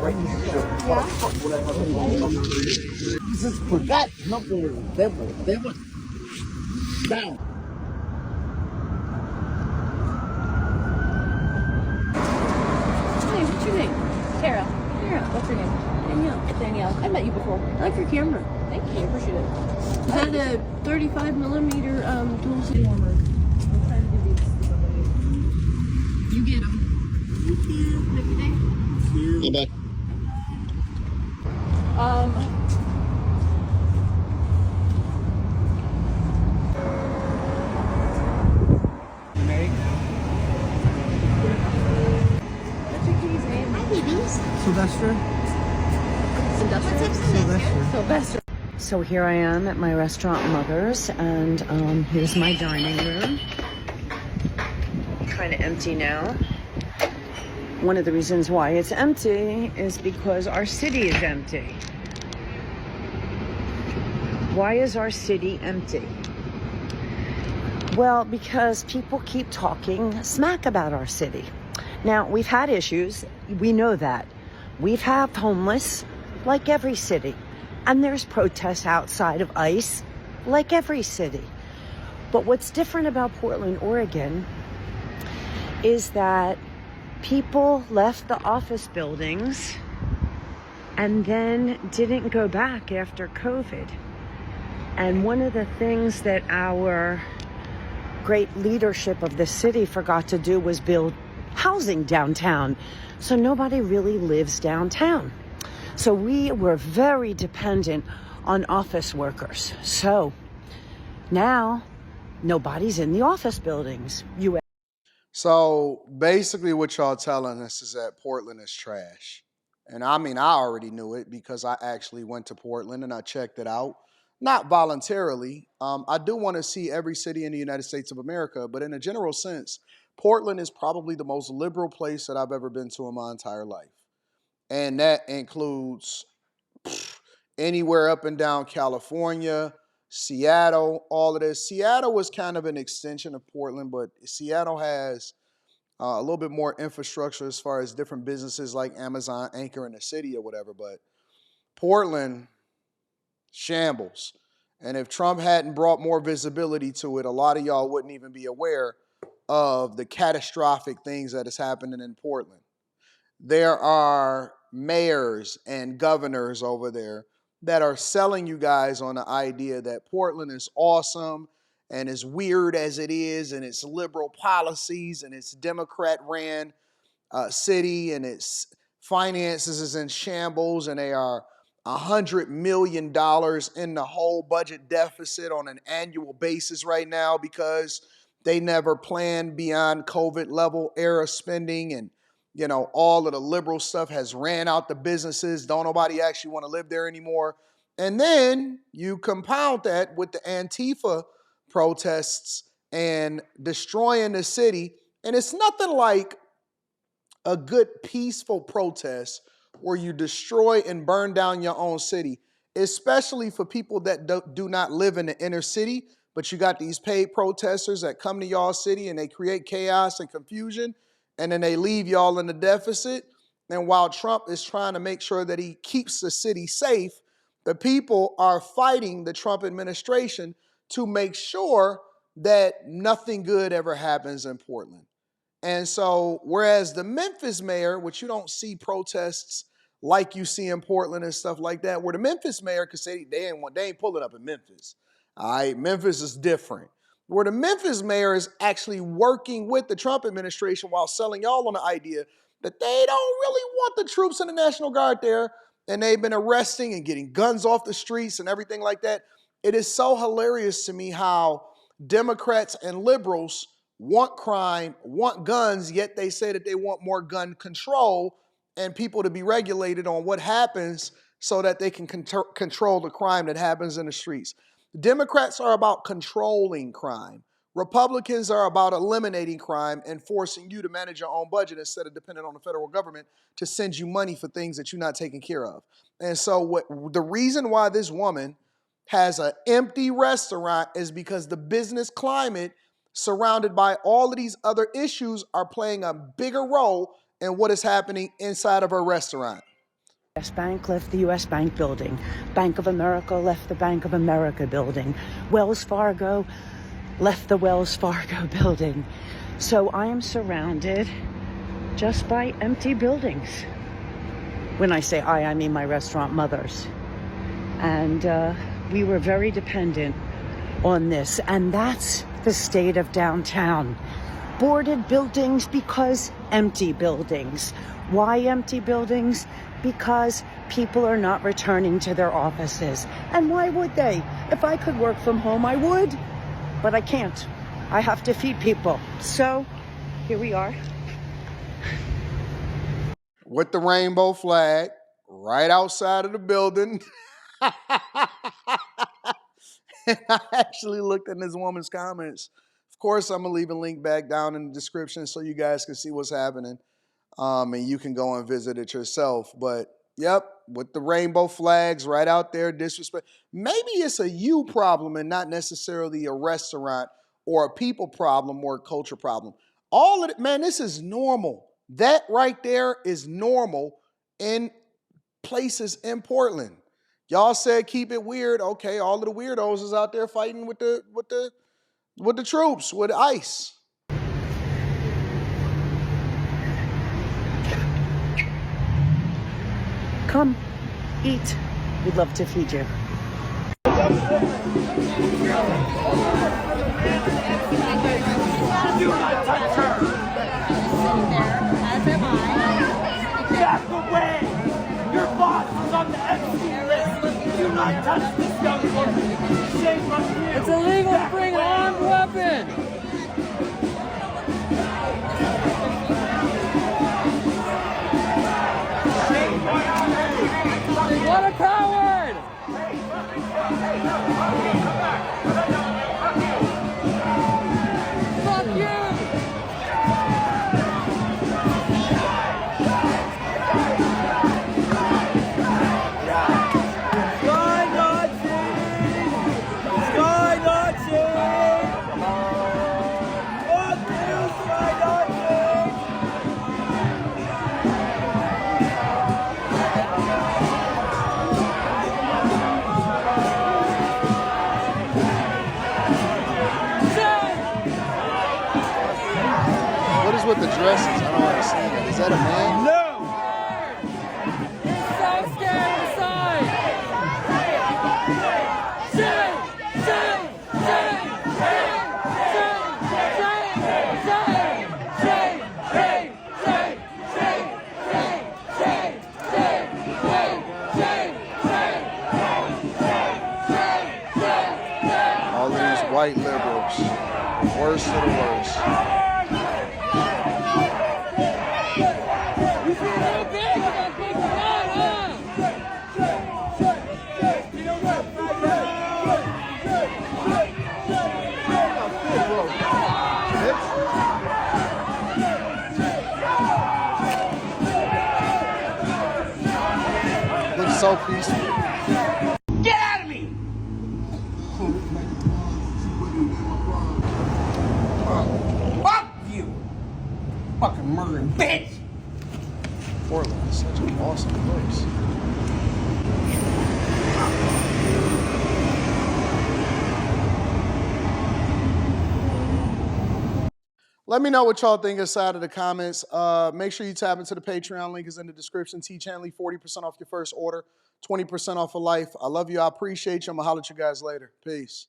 Yeah. Just forgot something. They were down. What's your name? Tara. Tara. What's your name? Danielle. Danielle. I met you before. I like your camera. Thank you. Appreciate it. Is that a 35 millimeter dual city warmer? I'm trying to give these to somebody. You get them. Thank you. Have a good day. Yeah, bye. What's your kitty's name? Hi, babies. Sylvester? Sylvester. Sylvester. So here I am at my restaurant Mother's, and here's my dining room. Kind of empty now. One of the reasons why it's empty is because our city is empty. Why is our city empty? Well, because people keep talking smack about our city. Now, we've had issues. We know that. We've had homeless, like every city. And there's protests outside of ICE, like every city. But what's different about Portland, Oregon, is that people left the office buildings and then didn't go back after COVID. And one of the things that our great leadership of the city forgot to do was build housing downtown. So nobody really lives downtown. So we were very dependent on office workers. So now nobody's in the office buildings. So basically what y'all telling us is that Portland is trash. And I mean, I already knew it because I actually went to Portland and I checked it out. Not voluntarily. I do want to see every city in the United States of America, but in a general sense, Portland is probably the most liberal place that I've ever been to in my entire life. And that includes anywhere up and down California, Seattle, all of this. Seattle was kind of an extension of Portland, but Seattle has a little bit more infrastructure as far as different businesses like Amazon anchor in the city or whatever. But Portland, shambles. And if Trump hadn't brought more visibility to it, a lot of y'all wouldn't even be aware of the catastrophic things that is happening in Portland. There are mayors and governors over there that are selling you guys on the idea that Portland is awesome and as weird as it is and its liberal policies and its Democrat-ran city and its finances is in shambles and they are $100 million in the whole budget deficit on an annual basis right now because they never planned beyond COVID level era spending and all of the liberal stuff has ran out the businesses. Don't nobody actually want to live there anymore. And then you compound that with the Antifa protests and destroying the city. And it's nothing like a good peaceful protest where you destroy and burn down your own city, especially for people that do not live in the inner city, but you got these paid protesters that come to y'all city and they create chaos and confusion, and then they leave y'all in the deficit. And while Trump is trying to make sure that he keeps the city safe, the people are fighting the Trump administration to make sure that nothing good ever happens in Portland. And so, whereas the Memphis mayor, which you don't see protests like you see in Portland and stuff like that, where the Memphis mayor could say they ain't pulling up in Memphis. All right, Memphis is different. Where the Memphis mayor is actually working with the Trump administration while selling y'all on the idea that they don't really want the troops and the National Guard there, and they've been arresting and getting guns off the streets and everything like that. It is so hilarious to me how Democrats and liberals want crime, want guns, yet they say that they want more gun control and people to be regulated on what happens so that they can control the crime that happens in the streets. Democrats are about controlling crime. Republicans are about eliminating crime and forcing you to manage your own budget instead of depending on the federal government to send you money for things that you're not taking care of. And so the reason why this woman has an empty restaurant is because the business climate surrounded by all of these other issues are playing a bigger role in what is happening inside of her restaurant. U.S. Bank left the U.S. Bank building. Bank of America left the Bank of America building. Wells Fargo left the Wells Fargo building. So I am surrounded just by empty buildings. When I say I mean my restaurant mothers. And we were very dependent on this. And that's the state of downtown. Boarded buildings because empty buildings. Why empty buildings? Because people are not returning to their offices. And why would they? If I could work from home, I would. But I can't. I have to feed people. So here we are. With the rainbow flag right outside of the building. And I actually looked in this woman's comments. Of course, I'm going to leave a link back down in the description so you guys can see what's happening. And you can go and visit it yourself. But, yep, with the rainbow flags right out there, disrespect. Maybe it's a you problem and not necessarily a restaurant or a people problem or a culture problem. All of it, man, this is normal. That right there is normal in places in Portland. Y'all said keep it weird. Okay, all of the weirdos is out there fighting with the troops, with ICE. Come, eat. We'd love to feed you. Back away! Your boss is on the FC list! Do not touch this young woman! Shame on you! It's illegal to bring an armed weapon! What a coward! Fuck you! With the dresses, I don't understand. Is that a man? No! So scared inside! All of these white liberals, the worst of the worst. Looks so peaceful. Get out of me! Fuck you! Fucking murdering bitch! Portland is such an awesome place. Let me know what y'all think inside of the comments. Make sure you tap into the Patreon. Link is in the description. T-Chanley, 40% off your first order, 20% off for life. I love you. I appreciate you. I'm going to holler at you guys later. Peace.